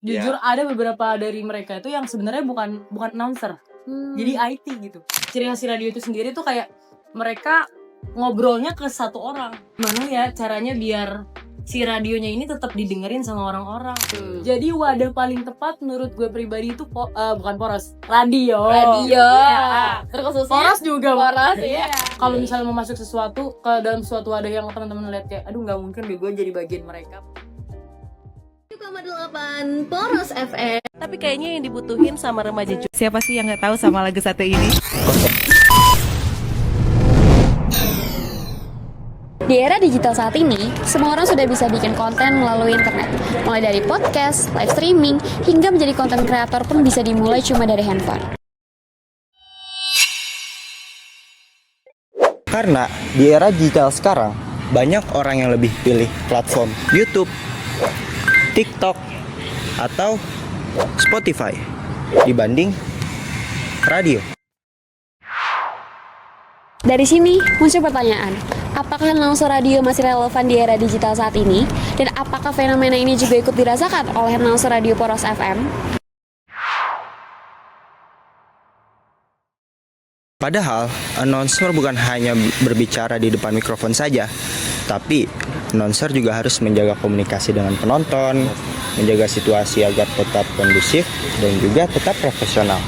Jujur ada beberapa dari mereka itu yang sebenarnya bukan announcer. Jadi IT gitu. Ciri khas radio itu sendiri tuh kayak mereka ngobrolnya ke satu orang. Gimana ya caranya biar si radionya ini tetap didengerin sama orang-orang. Jadi wadah paling tepat menurut gue pribadi itu bukan poros, radio. Ya. Terkhususnya Poros juga. poros ya. Kalau misalnya mau masuk sesuatu ke dalam suatu wadah yang teman-teman lihat kayak aduh nggak mungkin deh gue jadi bagian mereka. 8 Poros FM. Tapi kayaknya yang dibutuhin sama remaja juga. Siapa sih yang nggak tahu sama lagu satu ini? Di era digital saat ini, semua orang sudah bisa bikin konten melalui internet. Mulai dari podcast, live streaming, hingga menjadi konten kreator pun bisa dimulai cuma dari handphone. Karena di era digital sekarang, banyak orang yang lebih pilih platform YouTube, TikTok, atau Spotify dibanding radio. Dari sini muncul pertanyaan, apakah announcer radio masih relevan di era digital saat ini? Dan apakah fenomena ini juga ikut dirasakan oleh announcer radio Poros FM? Padahal, announcer bukan hanya berbicara di depan mikrofon saja, tapi announcer juga harus menjaga komunikasi dengan penonton, menjaga situasi agar tetap kondusif dan juga tetap profesional.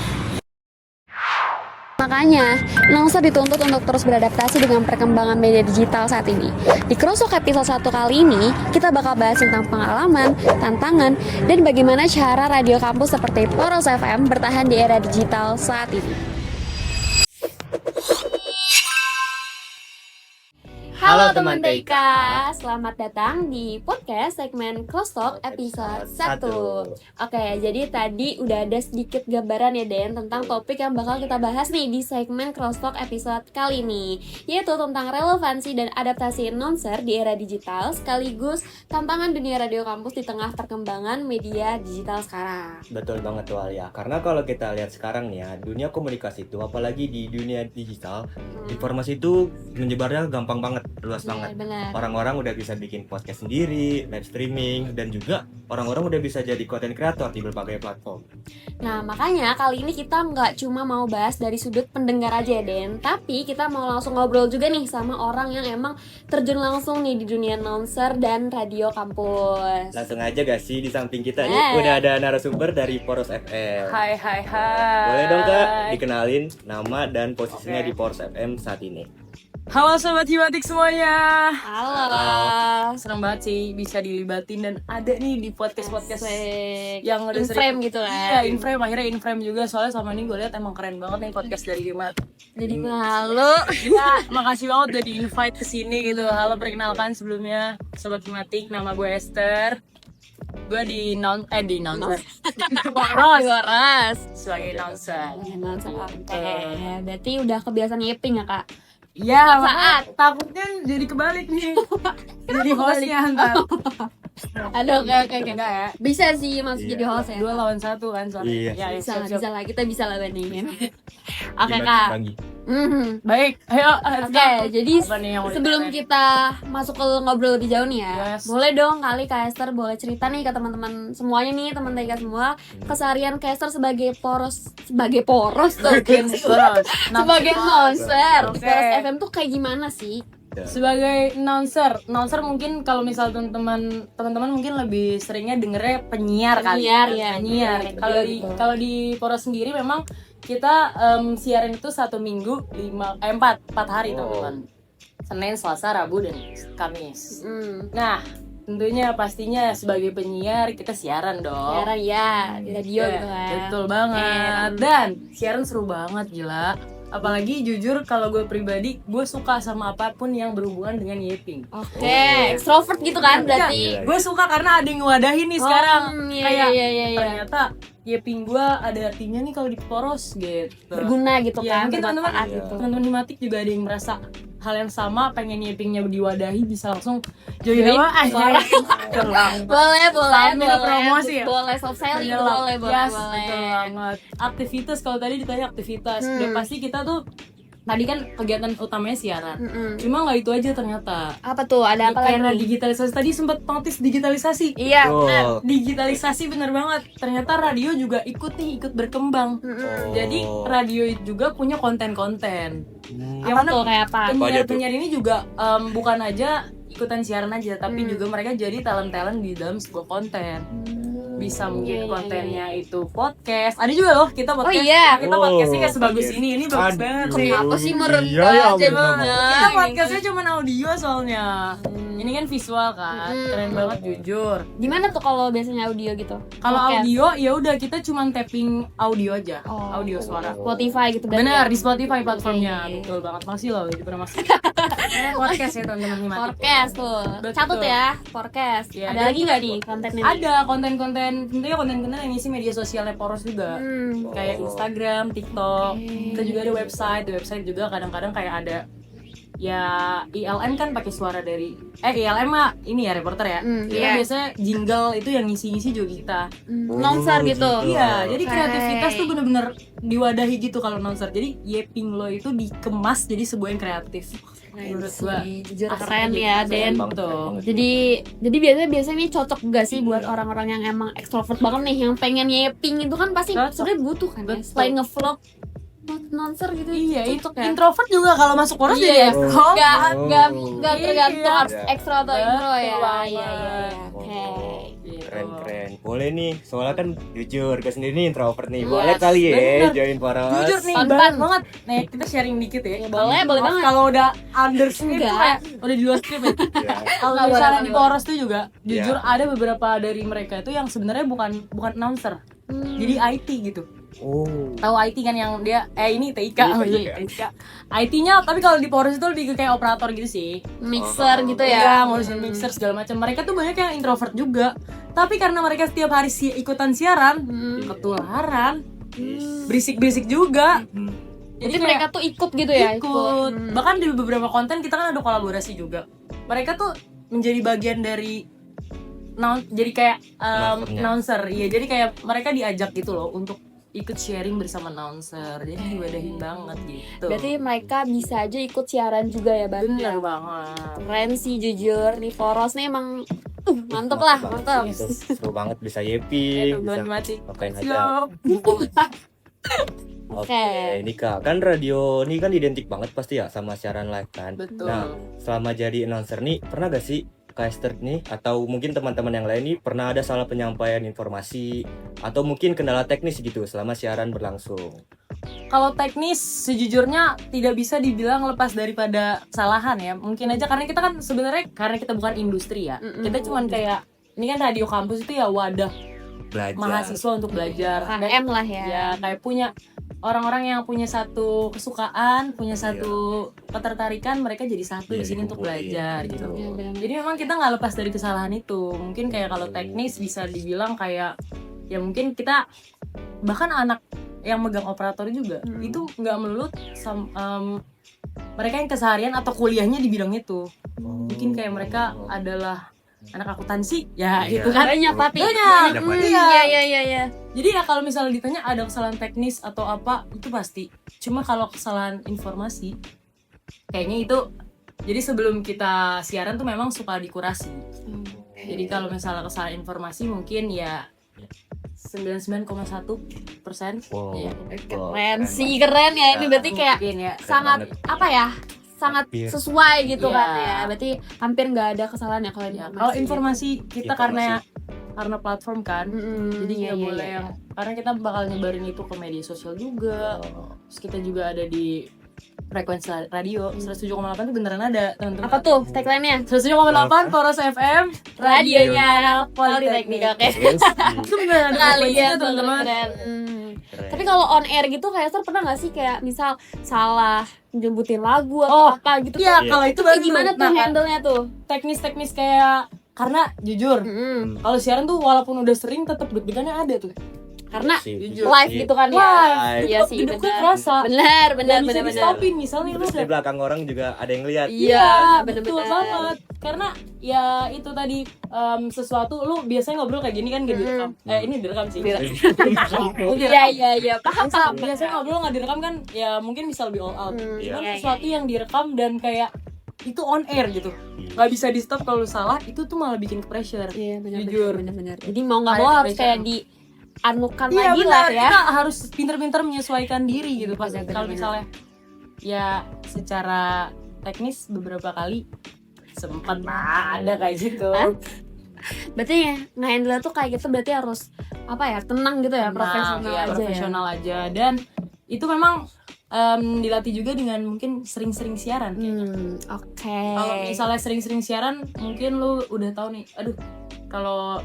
Makanya, announcer dituntut untuk terus beradaptasi dengan perkembangan media digital saat ini. Di Krosok episode 1 kali ini, kita bakal bahas tentang pengalaman, tantangan, dan bagaimana cara radio kampus seperti Poros FM bertahan di era digital saat ini. Halo teman TK, selamat datang di podcast segmen Crosstalk episode 1. Oke, jadi tadi udah ada sedikit gambaran ya Den tentang topik yang bakal kita bahas nih di segmen Crosstalk episode kali ini, yaitu tentang relevansi dan adaptasi announcer di era digital sekaligus tantangan dunia radio kampus di tengah perkembangan media digital sekarang. Betul banget tuh Alia, karena kalau kita lihat sekarang nih ya, dunia komunikasi itu apalagi di dunia digital, informasi itu menyebarnya gampang banget, luas banget. Benar. Orang-orang udah bisa bikin podcast sendiri, live streaming, dan juga orang-orang udah bisa jadi content creator di berbagai platform. Nah, makanya kali ini kita nggak cuma mau bahas dari sudut pendengar aja ya, Den. Tapi kita mau langsung ngobrol juga nih sama orang yang emang terjun langsung nih di dunia announcer dan radio kampus. Langsung aja gak sih, di samping kita nih udah ada narasumber dari Poros FM. Hai. Boleh dong Kak, dikenalin nama dan posisinya di Poros FM saat ini. Halo sobat Himatik semuanya. Halo. Seneng banget sih bisa dilibatin dan ada nih di podcast yang udah in frame gitu Iya, kan. in frame juga soalnya sama ini gue lihat emang keren banget nih podcast dari Himat. Jadi malu. Ya, makasih banget udah di invite ke sini gitu. Halo, perkenalkan sebelumnya sobat Himatik, nama gue Esther. Gue di announcer. Boros. Sebagai announcer. Oke. Berarti udah kebiasaan nyeping ya, Kak? Iya, Saat. takutnya jadi kebalik nih. Jadi hostnya ntar. Aduh, oke. Enggak ya. Bisa sih masuk jadi host ya. 2 lawan 1 kan soalnya. Iya. Ya, Bisa siap. lah, kita bisa lah bandingin. Oke, Gimana, Kak. Banggi? Baik, ayo. Oke, jadi Apa nih yang mau sebelum ditanya? kita masuk ke ngobrol lebih jauh nih ya, Yes. boleh dong kali Kak Esther boleh cerita nih ke teman-teman semuanya nih, teman TK semua, keseharian Kak Esther sebagai poros tuh, sebagai announcer, Oke. Poros FM tuh kayak gimana sih? Sebagai announcer mungkin kalau misal teman-teman mungkin lebih seringnya dengernya penyiar kali. Penyiar, ya. Penyiar. Penyiar. Kalau di Poros sendiri memang kita siaran itu 1 minggu 4 hari teman-teman. Senin, Selasa, Rabu dan Kamis. Nah, tentunya pastinya sebagai penyiar kita siaran dong. Siaran ya, di radio gitu kan. Betul banget. Dan siaran seru banget gila. Apalagi jujur kalau gue pribadi, gue suka sama apapun yang berhubungan dengan yeping. Oke, extrovert gitu kan berarti. Gue suka karena ada yang ngewadahin nih sekarang. Iya. Ternyata yeping gue ada artinya nih kalau di Poros gitu. Berguna gitu Ya, kan. mungkin bermanfaat teman-teman gitu. teman-teman Himatik juga ada yang merasa hal yang sama, pengen yepingnya diwadahi bisa langsung join Join. apa? Boleh. Sambil promosi ya? Boleh soft selling, Yes, boleh. betul banget. Aktivitas, kalau tadi ditanya aktivitas, udah pasti kita tuh tadi kan kegiatan utamanya siaran. Mm-mm. Cuma nggak itu aja ternyata. Apa tuh? Ada apa Karena lagi? digitalisasi tadi sempat notice digitalisasi. Iya. Oh. Digitalisasi bener banget. Ternyata radio juga ikut berkembang. Mm-mm. Jadi radio juga punya konten-konten. Hmm. Yang Apa mana tuh kayak apa? penyiar-penyiar ini juga bukan aja ikutan siaran aja, tapi juga mereka jadi talent-talent di dalam sebuah konten. Bisa mungkin Iya, iya, kontennya itu podcast. Ada juga loh kita podcast. iya. Kita podcastnya nggak sebagus podcast. ini bagus banget sih. Kenapa sih merendah Iya, ya aja ampun. banget? Kita podcastnya cuma audio soalnya. Ini kan visual kan, Mm. keren banget jujur. Gimana tuh kalau biasanya audio gitu? Kalau Podcast? audio ya udah kita cuma tapping audio aja, Oh. audio suara. Spotify gitu berarti Benar ya? di Spotify platformnya, Oke. betul banget. Makasih loh udah pernah masuk. Podcast ya teman-teman nikmati. Podcast tuh. Betul. Catat ya, podcast. Iya, Ada dan lagi nggak nih kontennya? Ada konten-konten, tentunya konten-konten yang ngisi media sosialnya Poros juga. Kayak Instagram, TikTok. Kita juga ada website. Di website juga kadang-kadang kayak ada ya ILM kan pakai suara dari ILM mah ini ya reporter ya. Kita Iya. biasanya jingle itu yang ngisi-ngisi juga kita. Announcer gitu. Iya, jadi Oke. kreativitas tuh bener-bener diwadahi gitu kalau announcer. Jadi Yeping Lo itu dikemas jadi sebuah yang kreatif. Menurut gua Jujur asik keren aja, ya, keren Den. banget tuh. Jadi biasanya nih cocok gak sih buat orang-orang yang emang ekstrovert banget nih, yang pengen yeping itu kan pasti Cocok. sebenarnya butuh kan ya. Betul. Selain ngevlog, buat announcer gitu. Iya, cocok ya. introvert juga kalau masuk Poros Iya. jadi ekstrovert. Gak tergantung Iya. harus ekstra atau intro ya. Betul Iya, iya, iya. banget. Oke. Gitu. Keren. Boleh nih, soalnya kan jujur gue sendiri nih introvert nih. Yes, Boleh kali ya bener. join Poros. Jujur nih, Fun. banget. Nih, kita sharing dikit ya. Ya, boleh banget. Kalau udah under script tuh Enggak. kayak udah di luar script ya. Ya. Kalau Nggak misalnya boleh, di boleh. Poros tuh juga, jujur ada beberapa dari mereka itu yang sebenarnya bukan announcer. Jadi IT gitu. Oh. Tahu IT kan yang dia ini TIK. Oh, Iya, iya, TIK. IT-nya tapi kalau di Poros itu lebih ke kayak operator gitu sih. Mixer gitu Ya, ya. ngurusin mixer segala macam. Mereka tuh banyak yang introvert juga. Tapi karena mereka setiap hari ikutan siaran, ketularan, berisik-berisik juga. Jadi mereka tuh ikut gitu ya. ikut. Bahkan di beberapa konten kita kan ada kolaborasi juga. Mereka tuh menjadi bagian dari jadi kayak Announcernya. announcer. Iya, jadi kayak mereka diajak gitu loh untuk ikut sharing bersama announcer. Jadi diwadahin banget gitu. Berarti mereka bisa aja ikut siaran juga ya, Bang. bener banget. Keren sih jujur nih, Poros nih emang mantep lah, mantep. Itu seru banget bisa yeping, bisa Teman mati. ngapain aja. Siap. Oke, ini Kak, kan radio ini kan identik banget pasti ya sama siaran live kan. Betul. Nah, selama jadi announcer nih, pernah gak sih Kak Esther nih atau mungkin teman-teman yang lain nih pernah ada salah penyampaian informasi atau mungkin kendala teknis gitu selama siaran berlangsung? Kalau teknis sejujurnya tidak bisa dibilang lepas daripada kesalahan ya. Mungkin aja karena kita kan sebenarnya karena kita bukan industri ya. Kita cuman kayak ini kan radio kampus itu ya wadah Belajar. mahasiswa untuk belajar. KM lah ya. Ya kayak punya orang-orang yang punya satu kesukaan, punya satu ketertarikan, mereka jadi satu di Iya, sini untuk dikumpulin. belajar gitu. Iya, benar. Jadi memang kita nggak lepas dari kesalahan itu. Mungkin kayak kalau teknis bisa dibilang kayak ya mungkin kita bahkan anak yang megang operator juga itu nggak melulu mereka yang keseharian atau kuliahnya di bidang itu. Mungkin kayak mereka adalah anak akuntansi ya Iya. gitu kan. Banyak tapi. Banyak. Iya. Jadi ya kalau misalnya ditanya ada kesalahan teknis atau apa itu pasti. Cuma kalau kesalahan informasi kayaknya itu jadi sebelum kita siaran tuh memang suka dikurasi. Jadi kalau misalnya kesalahan informasi mungkin ya 99,1%. Wow. Iya. Keren sih, keren ya. Ini berarti kayak Mungkin ya. sangat banget. apa ya? Sangat Hampir. sesuai gitu Iya. kan ya. Berarti hampir nggak ada kesalahan ya kalau Ya, informasi. kalau informasi kita Informasi. karena platform kan. Jadi iya, nggak iya, boleh iya. yang karena kita bakal nyebarin itu ke media sosial juga. Terus kita juga ada di frekuensi radio 107,8 tuh beneran ada teman-teman. Apa tuh tagline-nya? 107,8 Poros FM Radionya Politeknik. Politeknik. Oke. Yes, Itu beneran ada Kalian frekuensinya, tuh teman-teman. keren. keren. Tapi kalau on air gitu kayak Esther pernah gak sih kayak misal salah nyebutin lagu atau Oh, apa gitu? Iya, Iya. kalau itu Itu baru gimana tuh Nah, handle-nya tuh? teknis-teknis kayak karena jujur kalau siaran tuh walaupun udah sering tetap deg-degannya ada tuh. karena Jujur live sih. gitu kan ya. Wah, Iya sih, hidupku benar. kerasa. Benar, Gak bisa benar. di-stopin misalnya lu Terus di belakang orang juga ada yang lihat. Iya, betul benar-benar. banget. Karena ya itu tadi sesuatu lu biasanya ngobrol kayak gini kan gak direkam. Ini direkam sih. Iya, paham. Biasanya ngobrol nggak direkam kan ya mungkin bisa lebih all out. Iya. Cuman sesuatu yang direkam dan kayak itu on air gitu, nggak bisa di stop kalau lu salah, itu tuh malah bikin pressure. Iya, Jujur. benar. Jadi mau nggak Kayak mau harus pressure. kayak dianukan Iya lagi benar, lah ya. kita harus pinter-pinter menyesuaikan diri gitu pas Benar, kalau benar. misalnya ya secara teknis beberapa kali sempat ada kayak gitu. Hah? Berarti ya nge-handle tuh kayak gitu berarti harus apa ya, tenang gitu ya, Tenang, profesional ya, aja profesional aja. Dan itu memang dilatih juga dengan mungkin sering-sering siaran. ya. Oke. Kalau misalnya sering-sering siaran, mungkin lu udah tahu nih, aduh, kalau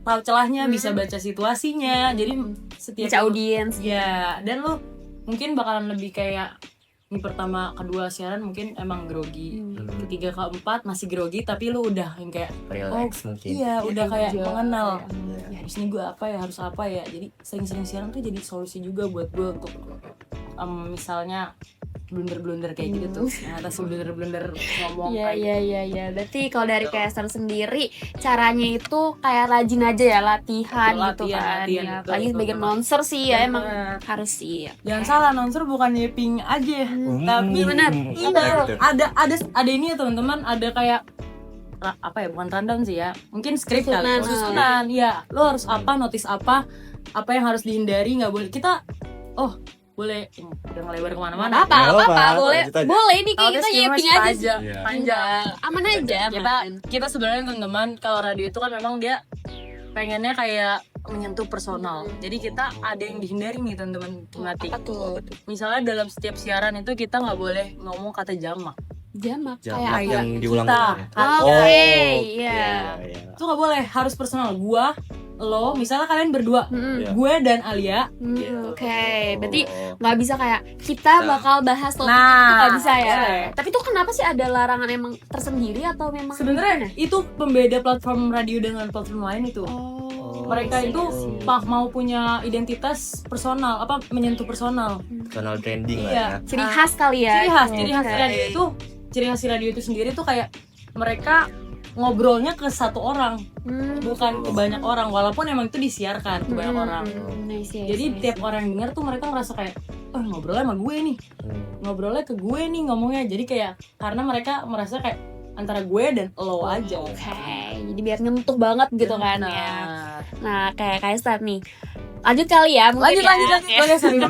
tahu celahnya bisa baca situasinya, jadi setiap baca audiens. ya, dan lu mungkin bakalan lebih kayak ini pertama, kedua siaran mungkin emang grogi, ketiga, keempat masih grogi, tapi lu udah yang kayak Relax mungkin. iya, udah kayak Iya. mengenal. Ya, habis ini gue apa ya, harus apa ya. Jadi sering-sering siaran tuh jadi solusi juga buat gue untuk misalnya blunder-blunder kayak gitu tuh, atas blunder-blunder ngomong kayak Iya. Berarti kalau dari caster sendiri caranya itu kayak rajin aja ya, latihan gitu kan. Latihan, Ya, betul, apalagi betul, sebagai betul. announcer sih ya emang Bener. harus sih. Jangan salah, announcer bukan nyeping aja, tapi benar. iya, ada ini ya teman-teman, ada kayak apa ya, bukan rundown sih ya, mungkin skrip kali, Susunan. susunan ya, lo harus apa, notice apa yang harus dihindari, nggak boleh kita, boleh udah ngelebar kemana-mana. Apa boleh lanjut aja. boleh ini kayak Oke, kita skema nyeping aja sih. Iya. panjang. Aman aja. Kita sebenarnya teman-teman, kalau radio itu kan memang dia pengennya kayak menyentuh personal. Jadi kita ada yang dihindari nih teman-teman pelatih. Apa tuh? Misalnya dalam setiap siaran itu kita nggak boleh ngomong kata jamak. Jamak Jamak kayak yang apa? diulang-ulang. Oke, iya. Itu nggak boleh, harus personal. Gua, lo, misalnya kalian berdua, Iya. gue dan Alia. Oke, berarti Oh. nggak bisa kayak kita bakal bahas topik Nah, itu nggak bisa ya. boleh. Tapi itu kenapa sih ada larangan emang tersendiri atau memang Sebenarnya itu pembeda platform radio dengan platform lain itu. Mereka itu mau punya identitas personal, menyentuh personal. Personal branding lah Iya. ya. ciri khas kali ya? Ciri khas radio itu sendiri tuh kayak mereka ngobrolnya ke satu orang, bukan ke banyak orang, walaupun emang itu disiarkan ke banyak orang. Jadi tiap orang yang denger tuh mereka ngerasa kayak, ngobrolnya sama gue nih, ngobrolnya ke gue nih ngomongnya. Jadi kayak karena mereka merasa kayak antara gue dan lo aja. Oke, jadi biar nyentuh banget gitu kan ya. Nah, kayak Kaisar nih. Lanjut kali ya, mungkin Lanjut. ya. Boleh, sorry. Nggak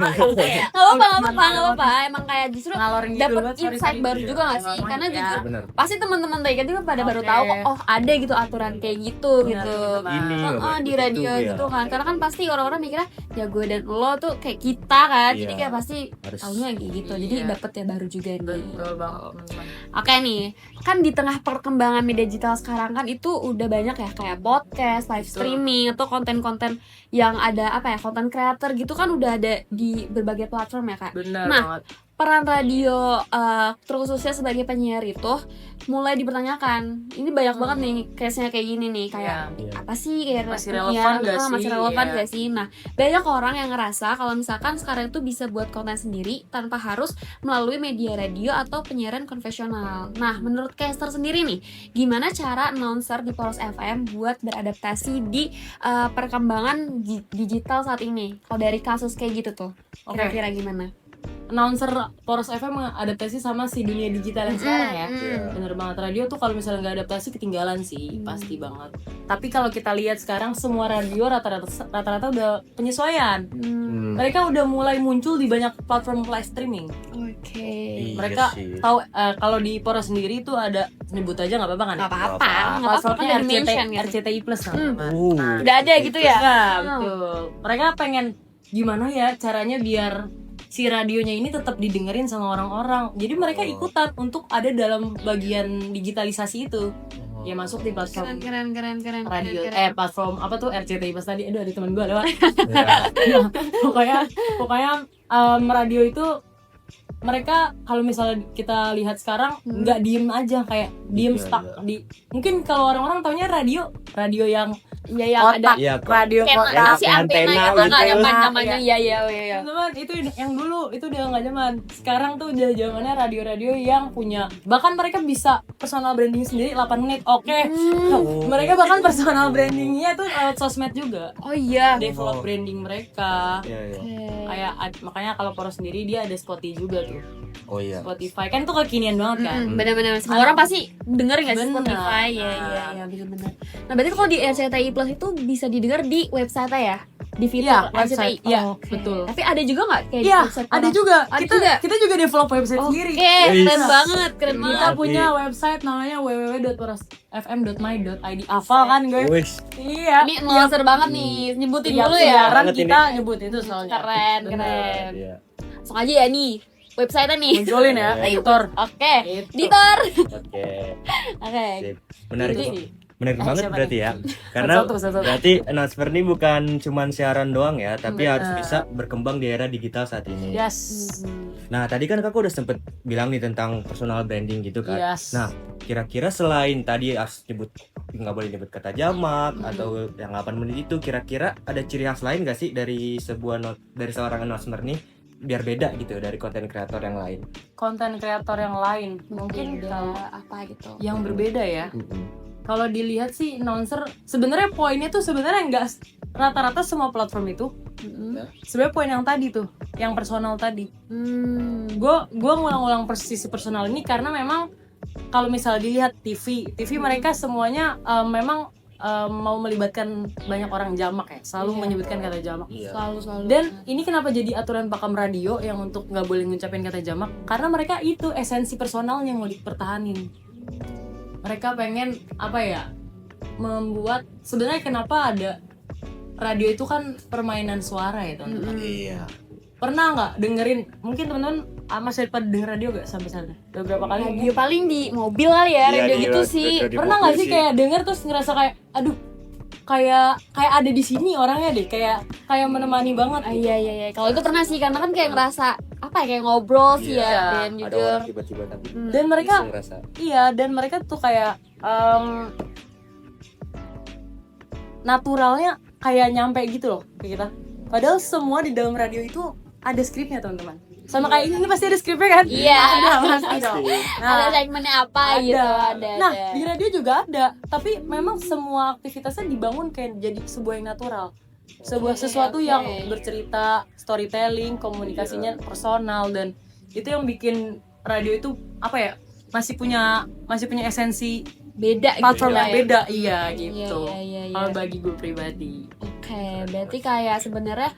apa-apa. Emang kayak justru Ngalorin gitu dapet banget, sorry, insight sorry. baru juga nggak sih? Karena Ya. jujur Bener. pasti teman-teman Taika juga pada baru Oke. tahu kok, ada gitu aturan kayak gitu gitu. Ini nggak boleh Di begitu radio ya. gitu kan. Karena kan pasti orang-orang mikirnya ya gue dan lo tuh kayak kita kan. Jadi Iya. kayak pasti Harus- taunya kayak gitu. Jadi Iya. dapet ya baru juga nih. Betul banget, teman-teman. Oke nih, kan di tengah perkembangan media digital sekarang kan itu udah banyak ya kayak podcast, live streaming atau konten-konten yang ada konten creator gitu kan udah ada di berbagai platform ya kak. Benar Nah, banget. Peran radio terkhususnya sebagai penyiar itu mulai dipertanyakan. Ini banyak banget nih case-nya kayak gini nih kayak Iya. apa sih kayak Masih penyiar, relevan gak masih sih? relevan Iya. gak sih? Nah, banyak orang yang ngerasa kalau misalkan sekarang itu bisa buat konten sendiri tanpa harus melalui media radio atau penyiaran konvensional. Nah, menurut caster sendiri nih, gimana cara announcer di Poros FM buat beradaptasi di perkembangan digital saat ini? Kalau dari kasus kayak gitu tuh, Oke. kira-kira gimana? Announcer Poros FM mengadaptasi sama si dunia digital yang sekarang ya. Bener banget, radio tuh kalau misalnya nggak adaptasi ketinggalan sih, pasti banget. Tapi kalau kita lihat sekarang semua radio rata-rata udah penyesuaian. Mereka udah mulai muncul di banyak platform live streaming. Oke. Iya Mereka sih. tahu kalau di Poros sendiri itu ada, sebut aja nggak apa-apa kan? Nggak apa-apa, Platformnya kan dari mention gitu. RCTI Plus teman-teman. Udah ada gitu ya? Ya, betul. Mereka pengen gimana ya caranya biar si radionya ini tetap didengerin sama orang-orang. Jadi mereka ikutan untuk ada dalam bagian digitalisasi itu. Ya masuk di platform Keren. radio platform apa tuh RCTI Plus tadi. Aduh, ada teman gue lewat. Ya. pokoknya radio itu mereka kalau misalnya kita lihat sekarang nggak diem aja kayak diem Iya, stuck iya. di, mungkin kalau orang-orang taunya radio yang Iya yang ada Iya, radio kayak kotak. si antena yang antena, nggak ada antena. namanya. Iya. Teman-teman, itu yang dulu itu udah nggak zaman. Sekarang tuh udah zamannya radio-radio yang punya, bahkan mereka bisa personal branding sendiri 8 menit. Oke. Mereka bahkan personal brandingnya tuh lewat sosmed juga. Oh iya. Develop branding mereka. Iya. Kayak makanya kalau Poros sendiri dia ada Spotify juga tuh. Oh iya. Spotify kan tuh kekinian banget kan. Bener-bener semua orang pasti denger nggak sih Bener. Spotify ya bener-bener. Nah berarti kalau di RCTI Plus itu bisa didengar di website ya, di fitur Iya, RCTI. website. Iya, Oke. betul. Tapi ada juga nggak kayak di Iya, website ada orang? juga. Ada Kita juga? kita juga develop website Oke, sendiri. keren Nah, banget, keren Kita banget. punya website namanya www.porosfm.my.id. Hafal kan gue? Wih, Iya. Ini ngeloser banget nih, nyebutin Tiap dulu ya. siaran Banget ini. kita nyebut itu soalnya. Keren. iya. Langsung aja ya nih, website-nya nih. Munculin ya, editor. Oke, Gitu. editor. Oke. Oke. Sip. Menarik Jadi- banget. Menarik banget siapa berarti nih? ya. Karena Satu. berarti announcer ini bukan cuman siaran doang ya, tapi Benar. harus bisa berkembang di era digital saat ini. Yes. Nah, tadi kan Kakak udah sempet bilang nih tentang personal branding gitu kan. Yes. Nah, kira-kira selain tadi harus nyebut nggak boleh nyebut kata jamak atau yang 8 menit itu, kira-kira ada ciri khas lain gak sih dari dari seorang announcer nih biar beda gitu dari konten kreator yang lain? Konten kreator yang lain mungkin kalau apa gitu. yang berbeda ya. Kalau dilihat sih announcer sebenarnya poinnya tuh sebenarnya nggak rata-rata semua platform itu. Sebenarnya poin yang tadi tuh, yang personal tadi. Gue ngulang-ulang sisi personal ini karena memang kalau misal dilihat TV mereka semuanya memang mau melibatkan banyak orang jamak ya, selalu menyebutkan kata jamak. Iya. Selalu. Dan ini kenapa jadi aturan pakam radio yang untuk nggak boleh ngucapin kata jamak? Karena mereka itu esensi personalnya yang mau dipertahanin. Mereka pengen apa ya? Membuat sebenarnya kenapa ada radio itu kan permainan suara ya teman-teman. Iya. Pernah nggak dengerin? Mungkin teman-teman masih pada denger radio gak sampai sana? Udah berapa kali? radio paling di mobil kali ya, Iya, radio di gitu radio- sih. radio Pernah mobil nggak sih kayak denger terus ngerasa kayak aduh kayak ada di sini orangnya deh, kayak menemani banget. Ah, iya. Kalau itu pernah sih, karena kan kayak ngerasa apa ya, kayak ngobrol sih Iya. ya, dan Ada jujur. orang tiba-tiba tapi Dan mereka bisa ngerasa. iya, dan mereka tuh kayak naturalnya kayak nyampe gitu loh ke kita. Padahal semua di dalam radio itu ada skripnya teman-teman. Sama kayak ini pasti ada skripnya kan? Iya. Ada pasti dong. Ada segmennya apa gitu, ada. Nah, di radio juga ada, tapi memang semua aktivitasnya dibangun kayak jadi sebuah yang natural. Sebuah sesuatu yang bercerita, storytelling, komunikasinya personal, dan itu yang bikin radio itu apa ya? Masih punya esensi beda platform gitu yang ya. beda, iya gitu. Iya. Kalau bagi gue pribadi. Oke, berarti kayak sebenarnya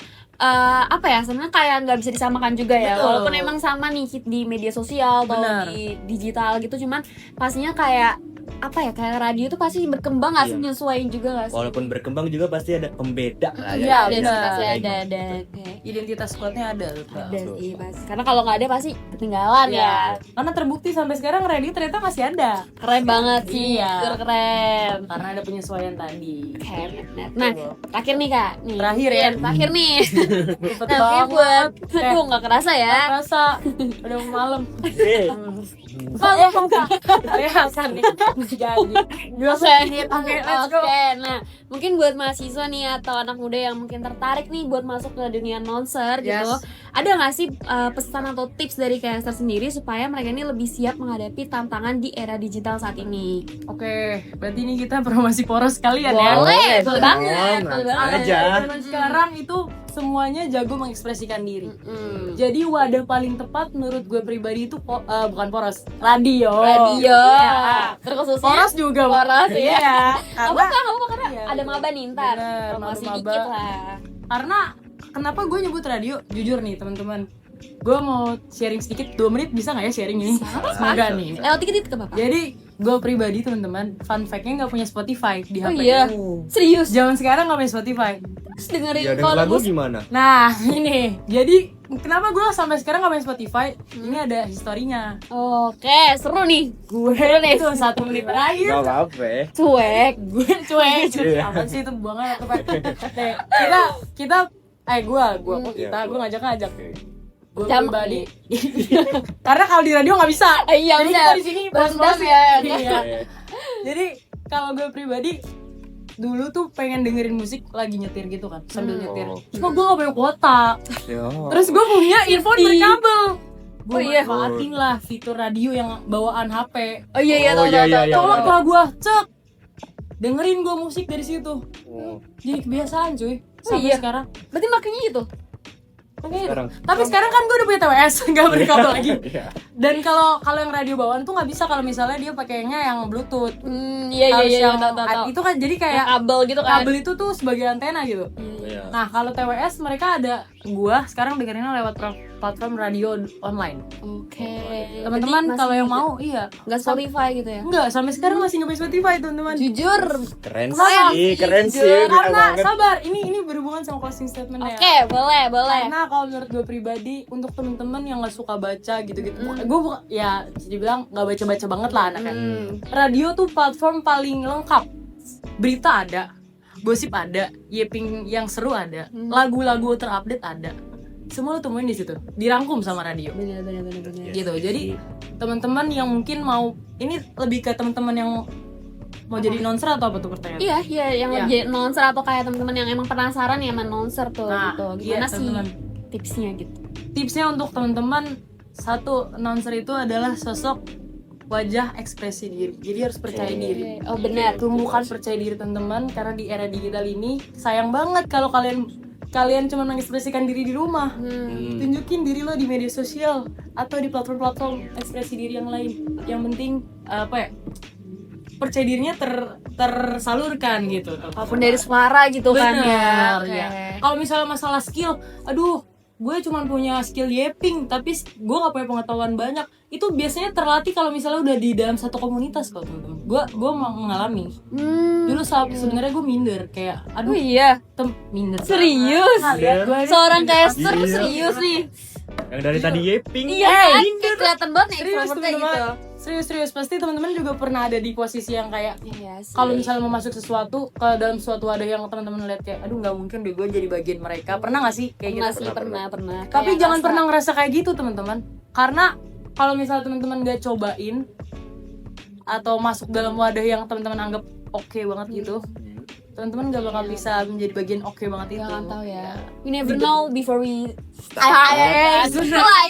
apa ya, sebenarnya kayak nggak bisa disamakan juga ya. Betul. Walaupun emang sama nih di media sosial atau Benar. di digital gitu, cuman pastinya kayak apa ya, kayak radio tuh pasti berkembang nggak sih, Iya. nyesuaiin juga nggak sih? Walaupun berkembang juga pasti ada pembeda lah ya. Iya, ada benar. pasti Kayak ada gitu. Oke. Identitas kuatnya ada. Ada sih pasti. Karena kalau nggak ada pasti ketinggalan ya. Ya. Karena terbukti sampai sekarang radio ternyata masih ada. Keren banget sih, Iya. keren. Karena ada penyesuaian tadi. Oke, benar. Nah, terakhir nih Kak. Nih. Terakhir ya. Iya, terakhir nih. Cepet Nah, mungkin buat Eh, aduh nggak kerasa ya. rasa udah malam. Eh, Rehasan nih. Jadi. Oke, let's go. Oke, nah mungkin buat mahasiswa nih atau anak muda yang mungkin tertarik nih buat masuk ke dunia announcer gitu, ada nggak sih pesan atau tips dari caster sendiri supaya mereka ini lebih siap menghadapi tantangan di era digital saat ini? Oke, berarti ini kita promosi poros kalian ya. Boleh, Boleh, betul banget, Bang. betul banget. Aja. Zaman sekarang itu semuanya jago mengekspresikan diri. Mm. Jadi wadah paling tepat menurut gue pribadi itu bukan poros, radio. Radio, Ya. terkhususnya Poros juga. Poros, iya. Iya. Apa karena Iya. ada maba nih ntar, Bener, promosi maba-maba. dikit lah. Karena kenapa gue nyebut radio? Jujur nih teman-teman, gue mau sharing sedikit, 2 menit bisa nggak ya sharing ini? Semoga nih. Lewat dikit ke bapak. Jadi gue pribadi teman-teman, fun fact-nya nggak punya Spotify di Oh HP. iya, serius. Zaman sekarang nggak punya Spotify. Terus dengerin ya kalau dengan lagu musik. gimana? Nah ini, jadi kenapa gue sampai sekarang nggak punya Spotify? Ini ada historinya. Oke, seru nih. Gue itu 1 menit terakhir. Gak apa-apa ya. Cuek. Gue cuek. Iya. Apa sih itu buangan atau apa? Nih, kita gue Iya, ngajak. Gue Jam- pribadi. Karena kalau di radio nggak bisa. Iya, Jadi benar. kita di sini Berendam polos-polos. ya. Iya. Jadi kalau gue pribadi dulu tuh pengen dengerin musik lagi nyetir gitu kan, sambil nyetir. Oh. Cuma gue gak punya kuota. Yo. Terus gue punya earphone berkabel. Gue Oh, iya. manfaatin lah fitur radio yang bawaan HP. Oh iya Oh, tahu iya, tahu iya, tahu. iya. Colok lah gue, cek. Dengerin gue musik dari situ. Oh, Jadi kebiasaan cuy. Oh, Sampai iya. sekarang. Berarti makanya gitu. Makanya- sekarang. Tapi sekarang kan gue udah punya TWS, nggak berkabel lagi. Iya. Dan kalau yang radio bawaan tuh nggak bisa kalau misalnya dia pakainya yang Bluetooth. Iya Harus yang tahu. itu kan jadi kayak Kabel gitu kan. kabel itu tuh sebagai antena gitu. Iya. Nah kalau TWS mereka ada, gua sekarang dengerinnya lewat platform radio online. Oke. Teman-teman Berarti kalau yang masih mau iya. nggak Spotify gitu ya. Enggak, sampai sekarang masih nggak punya Spotify teman-teman. Jujur. Keren Sayang. sih, keren Jujur. sih. Beda Karena banget. sabar, ini berhubungan sama closing statement ya. Oke, boleh. Karena kalau menurut gue pribadi untuk temen-temen yang nggak suka baca gitu-gitu, gue ya bisa dibilang nggak baca-baca banget lah anaknya. Radio tuh platform paling lengkap. Berita ada, gosip ada, yeping yang seru ada, lagu-lagu terupdate ada. Semua lo temuin di situ, dirangkum sama radio. Bener. Gitu. Jadi teman-teman yang mungkin mau, ini lebih ke teman-teman yang mau jadi announcer atau apa tuh pertanyaan? Iya, yang Iya. jadi announcer atau kayak teman-teman yang emang penasaran ya sama announcer tuh Nah, gitu. iya, Gimana sih teman-teman. tipsnya gitu? Tipsnya untuk teman-teman, satu, announcer itu adalah sosok wajah ekspresi diri. Jadi harus percaya diri. Oh benar. Tumbuhkan percaya diri teman-teman karena di era digital ini sayang banget kalau kalian cuma mengekspresikan diri di rumah. Tunjukin diri lo di media sosial atau di platform-platform ekspresi diri yang lain. Yang penting percaya dirinya tersalurkan gitu. Apapun dari suara gitu kan ya. Benar, Oke. ya. Kalau misalnya masalah skill, aduh, gue cuma punya skill yeping, tapi gue gak punya pengetahuan banyak. Itu biasanya terlatih kalau misalnya udah di dalam satu komunitas kok teman-teman. Gue mengalami. Dulu sebenarnya gue minder, kayak, Oh aduh, iya. minder. Serius? Lihat gue Seorang caster Iya. serius nih. Yang dari tadi yeping. Iya, kan? Kayak kelihatan banget nih serius extrovertnya teman-teman. gitu. Serius pasti teman-teman juga pernah ada di posisi yang kayak Iya sih. kalau misalnya mau masuk sesuatu ke dalam suatu wadah yang teman-teman lihat kayak aduh nggak mungkin deh gue jadi bagian mereka, pernah nggak sih kayak Pernah gitu? sih, pernah. Tapi Kayak jangan ngerasa- pernah ngerasa kayak gitu teman-teman, karena kalau misalnya teman-teman nggak cobain atau masuk dalam wadah yang teman-teman anggap oke banget gitu, teman-teman nggak bakal bisa menjadi bagian oke banget itu. Jangan tahu ya. We never know before we Itulah.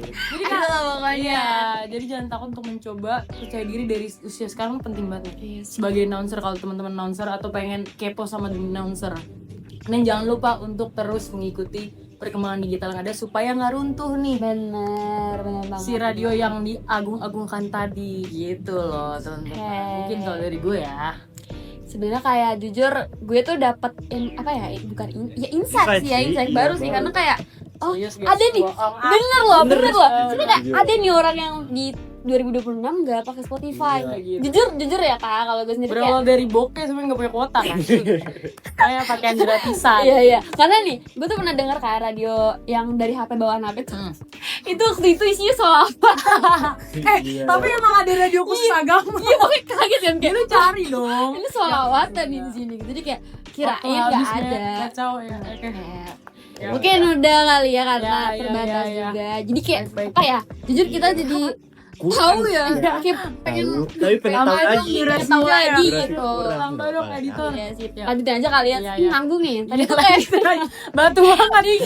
Jadi kan pokoknya. Iya, jadi jangan takut untuk mencoba, percaya diri dari usia sekarang penting banget nih. Iya Sebagai announcer, kalau teman-teman announcer atau pengen kepo sama dunia announcer, dan jangan lupa untuk terus mengikuti perkembangan digital yang ada supaya nggak runtuh nih Bener banget. si radio yang diagung-agungkan tadi gitu loh teman-teman. Oke. Mungkin kalau dari gue ya. Sebenarnya kayak jujur gue tuh dapat insight sih ya, insight Iya, baru sih, baru. karena kayak oh Serius, guys, ada nih, bohong. bener loh. Sebenarnya kayak Jujur. ada nih orang yang di 2026 nggak pakai Spotify. Iya, gitu. Jujur ya kak, kalau gue sendiri kayak Berawal dari bokeh sebenarnya nggak punya kuota kan. Kayak pakaian gratisan. iya. Karena nih, gue tuh pernah dengar kayak radio yang dari HP bawaan HP tuh. Itu waktu itu isinya soal apa? Tapi emang ada radio khusus agama. Iya, pokoknya kaget kan kayak Lu cari dong. ini soal apa tadi di sini. Jadi kayak kirain nggak Habisnya ada. Kacau ya. Oke. Kayak, Ya, mungkin udah kali ya karena Ya, terbatas ya. juga. Jadi kayak Baik. apa ya? Jujur kita jadi tahu ya. Kayak pengen Tapi pengen tahu Apa lagi. itu pengen tahu lagi gitu. Kurang tahu dong editor. Iya sih. Ya. Lanjutin aja kali ya. Iya, Ini iya. nanggung nih. Tadi Iya, tuh kayak batu banget nih.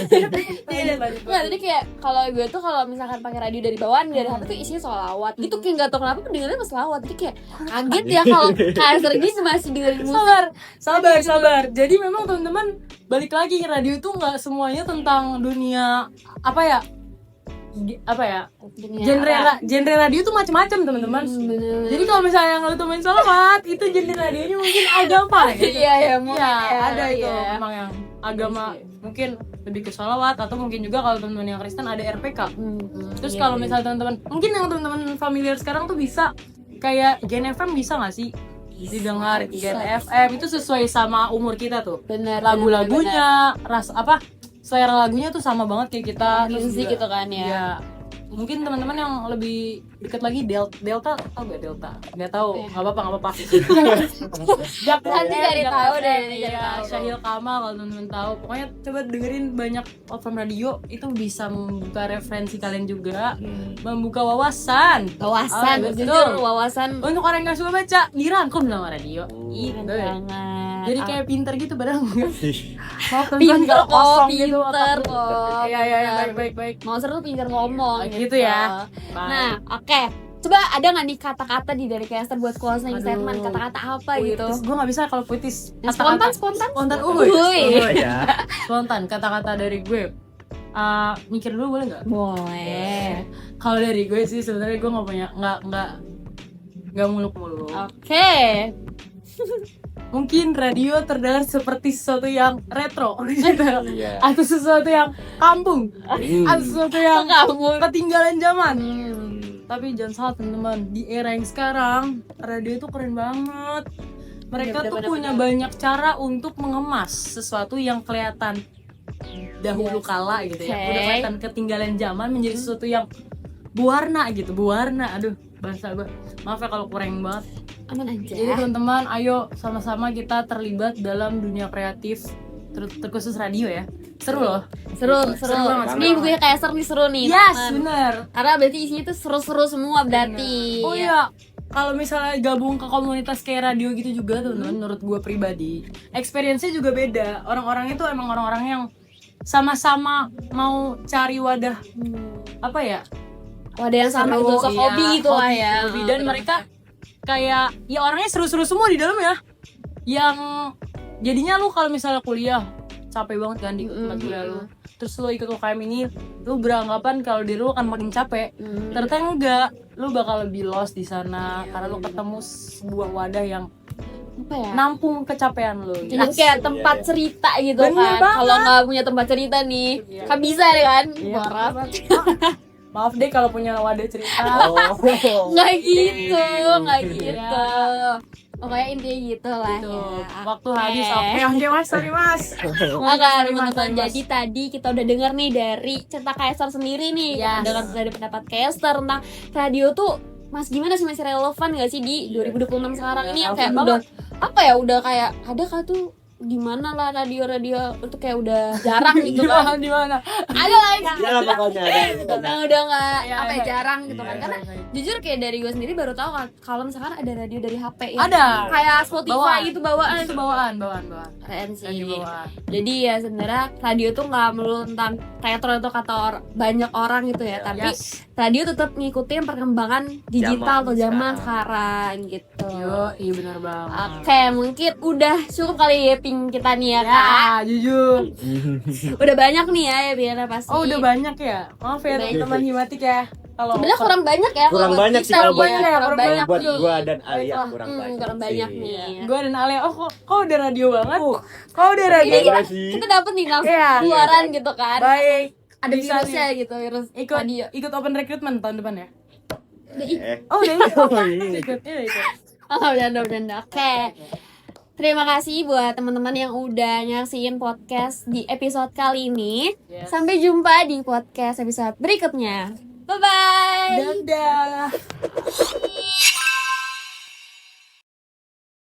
Nggak, tadi kayak kalau gue tuh kalau misalkan pakai radio dari bawaan dari HP tuh isinya solawat gitu, kayak nggak tau kenapa pendengarnya pas selawat, jadi kayak kaget ya kalau kayak sering masih dengerin musik. Sabar. Jadi memang teman-teman balik lagi, radio itu nggak semuanya tentang dunia apa ya? Genre radio itu macam-macam teman-teman. Bener. Jadi kalau misalnya yang lu temuin salawat itu genre radionya mungkin agama gitu. Iya ya, mungkin Ya, ya, ada itu iya. memang yang agama mungkin lebih ke salawat, atau mungkin juga kalau teman-teman yang Kristen ada RPK. Terus Iya, kalau misalnya teman-teman mungkin yang teman-teman familiar sekarang tuh bisa kayak Gen FM bisa nggak sih didengar Gen FM itu sesuai sama umur kita tuh. bener Lagu-lagunya, selera lagunya tuh sama banget kayak kita. Terus musik juga- gitu kan ya. Iya. mungkin teman-teman yang lebih dekat lagi Delta tau gak Delta? Nggak tahu, nggak apa-apa. Nanti cari tahu deh, cari tahu. Syahil Kamal kalau teman-teman tahu. Pokoknya coba dengerin banyak platform radio, itu bisa membuka referensi kalian juga, membuka wawasan. Wawasan, betul. jujur wawasan. Untuk orang yang nggak suka baca, dirangkum sama radio. Ih, keren banget. Jadi kayak pinter gitu padahal enggak. pinter kok, kosong pinter otak lu. kok. Iya, baik. Monster tuh pinter ngomong Gitu ya. Nah, oke. Coba ada nggak nih kata-kata di dari caster buat closing Aduh. statement, kata-kata apa gitu? Gue nggak bisa kalau puitis. Yang spontan. Spontan. Kata-kata dari gue. Mikir dulu boleh nggak? Boleh. Kalau dari gue sih sebenarnya gue nggak punya nggak muluk-muluk. Oke. Mungkin radio terdengar seperti sesuatu yang retro gitu. Iya. Atau sesuatu yang kampung, atau sesuatu yang ketinggalan zaman. Tapi jangan salah teman-teman, di era yang sekarang radio itu keren banget. Mereka tuh punya banyak cara untuk mengemas sesuatu yang kelihatan dahulu kala gitu ya. Udah kelihatan ketinggalan zaman menjadi sesuatu yang berwarna gitu, Aduh, bahasa gue. Maaf ya kalau kurang banget. Aman aja. Jadi teman-teman, ayo sama-sama kita terlibat dalam dunia kreatif, terkhusus radio ya. Seru loh. Seru. banget. Ini bukunya kayak seru nih. Yes, teman. bener. Karena berarti isinya tuh seru-seru semua berarti. Oh iya, kalau misalnya gabung ke komunitas kayak radio gitu juga teman-teman, menurut gue pribadi, experience-nya juga beda. Orang-orang itu emang orang-orang yang sama-sama mau cari wadah apa ya? Wadah yang sama Seru, itu, hobi gitu lah ya. Hobi. Dan mereka kayak ya orangnya seru-seru semua di dalam ya. Yang jadinya lu kalau misalnya kuliah capek banget kan di tempat kuliah lu. Terus lu ikut UKM ini, lu beranggapan kalau diri lu akan makin capek. Ternyata enggak, lu bakal lebih lost di sana karena lu ketemu sebuah wadah yang Apa ya? nampung kecapean lu. Jadi kayak tempat cerita gitu Bener kan. banget. Kalau nggak punya tempat cerita nih, kan bisa deh kan? Marah. Maaf deh kalau punya wadah cerita. Nggak gitu. Pokoknya intinya gitu lah Tuh, ya. waktu habis. Oke mas, sorry mas. Maka teman-teman, jadi tadi kita udah dengar nih dari cerita Kaisar sendiri nih. Yes. Dengar dari pendapat Kaisar tentang radio tuh Mas gimana sih, masih relevan gak sih di 2026 sekarang ini yang kayak udah apa ya, udah kayak ada kah tuh di mana lah radio-radio itu kayak udah jarang gitu kan. Di mana? Ada lah yang Ya pokoknya ada. udah nggak Iya, apa ya, iya. jarang gitu kan. Karena jujur kayak dari gue sendiri baru tahu kan kalau misalkan ada radio dari HP ya. Ada. Kayak Spotify Bawaan. gitu bawaan. Itu bawaan. Keren sih. Radio bawaan. Jadi ya sebenarnya radio tuh nggak melulu tentang retro itu kata banyak orang gitu ya, tapi Yes. radio tetap ngikutin perkembangan digital atau zaman sekarang gitu. Yo, iya benar banget. Oke, mungkin udah cukup kali ya ping kita nih ya, Kak. Ya, jujur. Udah banyak nih ya biar pasti. Oh, udah banyak ya. Maaf ya Banyak. teman himatik ya. Kalau Sebenarnya kurang banyak ya. Kurang kalau buat banyak sih kita, kalau buat- kurang kurang banyak buat nih. gua dan Alia kurang Hmm, banyak. kurang banyak sih. nih. gue dan Alia, kok udah radio banget? Kok udah radio? Ini Iya sih. kita dapet nih langsung Iya. keluaran gitu kan. Baik. Ada Bisa virusnya gitu, virus Ikut radio. ikut open recruitment tahun depan ya. Eh. Oh, udah ikut. Oh, bercanda. Oke. Terima kasih buat teman-teman yang udah nyaksiin podcast di episode kali ini. Yes. Sampai jumpa di podcast episode berikutnya. Bye bye. Dadah.